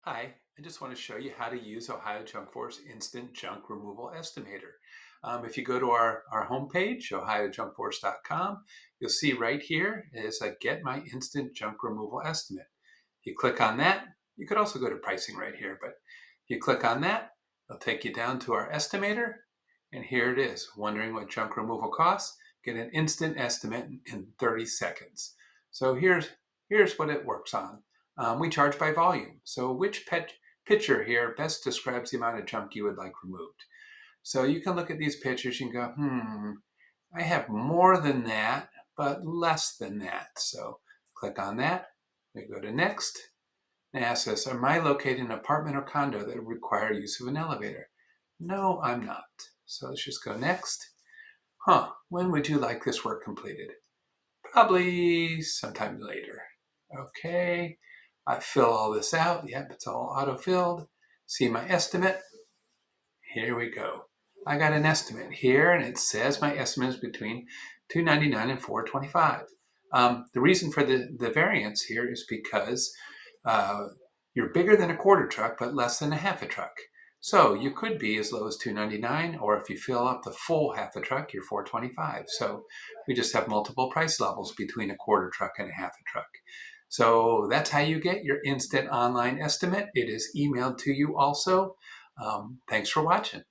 Hi, I just want to show you how to use Ohio Junk Force Instant Junk Removal Estimator. If you go to our homepage, ohiojunkforce.com, you'll see right here is a Get My Instant Junk Removal Estimate. If you click on that, you could also go to pricing right here, but if you click on that, it'll take you down to our estimator, and here it is. Wondering what junk removal costs? Get an instant estimate in 30 seconds. So here's what it works on. We charge by volume. So which picture here best describes the amount of junk you would like removed? So you can look at these pictures and go, I have more than that, but less than that. So click on that. We go to next. And ask us, am I located in an apartment or condo that require use of an elevator? No, I'm not. So let's just go next. When would you like this work completed? Probably sometime later. Okay, I fill all this out. Yep, it's all auto-filled. See my estimate. Here we go. I got an estimate here, and it says my estimate is between $299 and $425. The reason for the variance here is because you're bigger than a quarter truck, but less than a half a truck. So you could be as low as $299, or if you fill up the full half a truck, you're $425. So we just have multiple price levels between a quarter truck and a half a truck. So that's how you get your instant online estimate. It is emailed to you also. Thanks for watching.